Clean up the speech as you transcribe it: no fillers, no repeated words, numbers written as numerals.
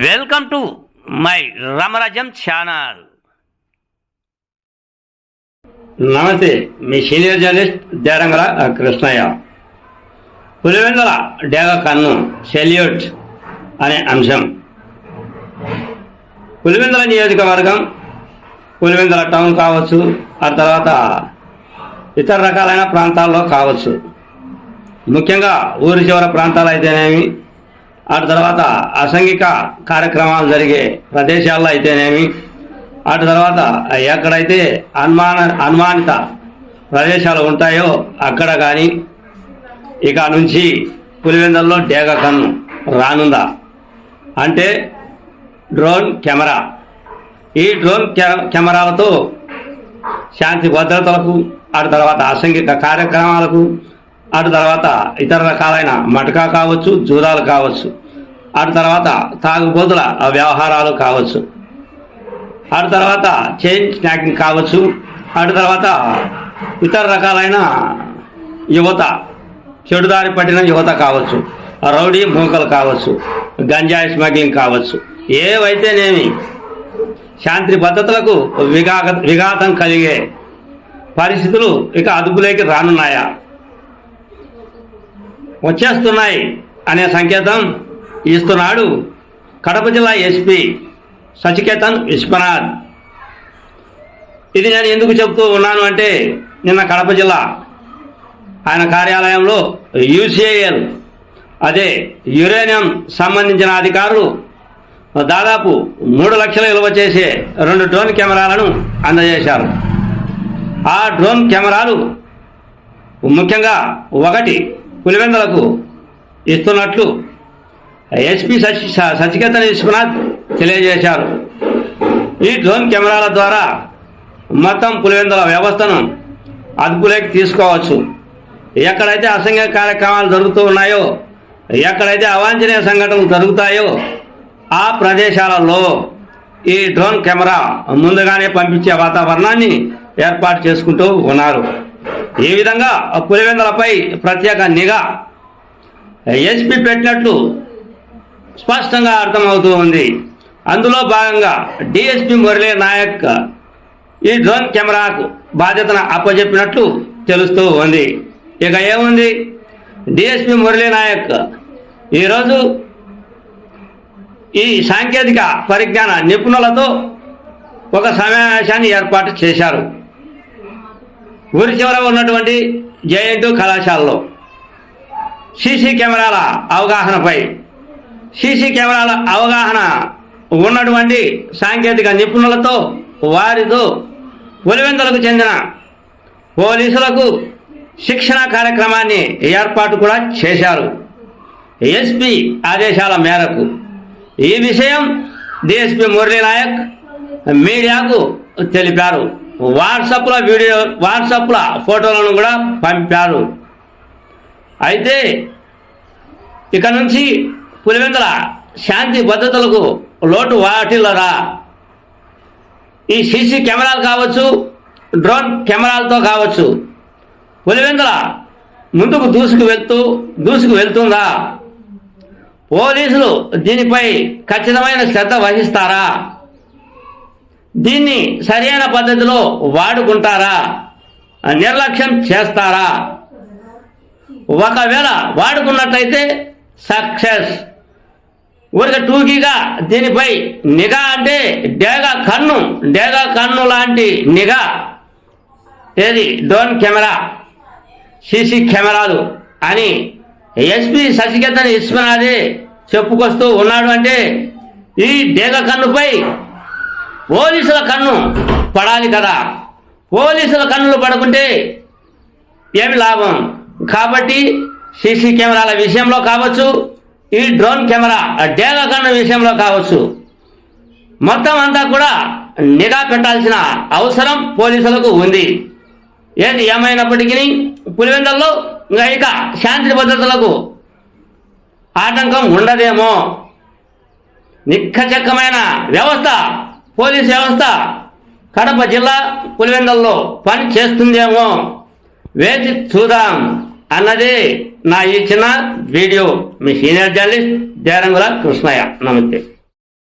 Welcome to my Ramarajyam channel. నమస్తే, మీ senior journalist దేరంగల Krishnaiah. Pulivendula డేగ కన్ను సెల్యూట్ అనే అంశం పులివెందుల నియోజకవర్గం, పులివెందుల టౌన్ కావచ్చు, ఆ తర్వాత ఇతర రకాలైన ప్రాంతాల్లో కావచ్చు, ముఖ్యంగా ఊరి చివర ప్రాంతాలు అయితేనేమి, ఆ తర్వాత అసాంఘిక కార్యక్రమాలు జరిగే ప్రదేశాల్లో అయితేనేమి, ఆ తర్వాత ఎక్కడైతే అనుమానిత ప్రదేశాలు ఉంటాయో అక్కడ కానీ ఇక నుంచి పులివెందులలో డేగ కన్ను రానుందా అంటే డ్రోన్ కెమెరా. ఈ డ్రోన్ కెమెరాలతో శాంతి భద్రతలకు, ఆ తర్వాత అసాంఘిక కార్యక్రమాలకు, ఆ తర్వాత ఇతర రకాలైన మటకా కావచ్చు, జూదాలు కావచ్చు, ఆ తర్వాత తాగుబోతుల వ్యవహారాలు కావచ్చు, ఆ తర్వాత చైన్ స్నాకింగ్ కావచ్చు, ఆ తర్వాత ఇతర రకాలైన యువత, చెడుదారి పట్టిన యువత కావచ్చు, రౌడీ మూకలు కావచ్చు, గంజాయి స్మగ్లింగ్ కావచ్చు, ఏవైతేనేమి శాంతి భద్రతలకు విఘాతం కలిగే పరిస్థితులు ఇక అదుపులోకి రానున్నాయా, వచ్చేస్తున్నాయి అనే సంకేతం ఇస్తున్నాడు కడప జిల్లా ఎస్పీ సచికేతన్ విశ్వనాథ్. ఇది నేను ఎందుకు చెప్తూ ఉన్నాను అంటే, నిన్న కడప జిల్లా ఆయన కార్యాలయంలో యూసీఐఎల్, అదే యురేనియం సంబంధించిన అధికారులు దాదాపు 3 లక్షలు విలువ చేసే 2 డ్రోన్ కెమెరాలను అందజేశారు. ఆ డ్రోన్ కెమెరాలు ముఖ్యంగా ఒకటి పులివెందులకు ఇస్తున్నట్లు ఎస్పీ సచికేతన్ విశ్వనాథ్ తెలియజేశారు. ఈ డ్రోన్ కెమెరాల ద్వారా మొత్తం పులివెందుల వ్యవస్థను అదుపులోకి తీసుకోవచ్చు. ఎక్కడైతే అసాంఘిక కార్యక్రమాలు జరుగుతూ ఉన్నాయో, ఎక్కడైతే అవాంఛనీయ సంఘటనలు జరుగుతాయో ఆ ప్రదేశాలలో ఈ డ్రోన్ కెమెరా ముందుగానే పంపించే వాతావరణాన్ని ఏర్పాటు చేసుకుంటూ ఉన్నారు. ఈ విధంగా పులివెందులపై ప్రత్యేక నిఘా ఎస్పీ పెట్టినట్లు స్పష్టంగా అర్థమవుతూ ఉంది. అందులో భాగంగా డిఎస్పీ మురళీ నాయక్ ఈ డ్రోన్ కెమెరాకు బాధ్యతను అప్పచెప్పినట్లు తెలుస్తూ ఉంది. ఇక ఏముంది, డిఎస్పీ మురళీ నాయక్ ఈరోజు ఈ సాంకేతిక పరిజ్ఞాన నిపుణులతో ఒక సమావేశాన్ని ఏర్పాటు చేశారు. ఊరి చివర ఉన్నటువంటి జేఎన్టీ కళాశాలలో సీసీ కెమెరాల అవగాహనపై, సీసీ కెమెరాల అవగాహన ఉన్నటువంటి సాంకేతిక నిపుణులతో, వారితో పులివెందులకు చెందిన పోలీసులకు శిక్షణ కార్యక్రమాన్ని ఏర్పాటు కూడా చేశారు ఎస్పీ ఆదేశాల మేరకు. ఈ విషయం డిఎస్పీ మురళీ నాయక్ మీడియాకు తెలిపారు. వాట్సాప్ల ఫోటోలను కూడా పంపారు. అయితే ఇక నుంచి పులివెందుల శాంతి భద్రతలకు లోటు వాటిల్లరా. ఈ సీసీ కెమెరాలు కావచ్చు, డ్రోన్ కెమెరాలతో కావచ్చు, పులివెందుల ముందుకు దూసుకు వెళ్తుందా? పోలీసులు దీనిపై ఖచ్చితమైన శ్రద్ధ వహిస్తారా? దీన్ని సరైన పద్ధతిలో వాడుకుంటారా? నిర్లక్ష్యం చేస్తారా? ఒకవేళ వాడుకున్నట్లయితే సక్సెస్. ఊరిక టూకీగా దీనిపై నిఘా అంటే డేగ కన్ను లాంటి నిఘా ఏది డ్రోన్ కెమెరా, సీసీ కెమెరాలు అని ఎస్పీ సచికేతన్ విశ్వనాథే చెప్పుకొస్తూ ఉన్నాడు. అంటే ఈ డేగ కన్నుపై పోలీసుల కన్ను పడాలి కదా. పోలీసుల కన్నులు పడుకుంటే ఏమి లాభం? కాబట్టి సీసీ కెమెరాల విషయంలో కావచ్చు, ఈ డ్రోన్ కెమెరా డేగ కన్ను విషయంలో కావచ్చు, మొత్తం అంతా కూడా నిఘా పెట్టాల్సిన అవసరం పోలీసులకు ఉంది. ఏది ఏమైనప్పటికీ పులివెందులలో ఇక శాంతి భద్రతలకు ఆటంకం ఉండదేమో. నిక్కచక్కమైన వ్యవస్థ, పోలీస్ వ్యవస్థ కడప జిల్లా పులివెందులలో పని చేస్తుందేమో, వేచి చూద్దాం అన్నదే నా ఈ చిన్న వీడియో. మీ సీనియర్ జర్నలిస్ట్ దేరంగుల కృష్ణయ్య. నమస్తే.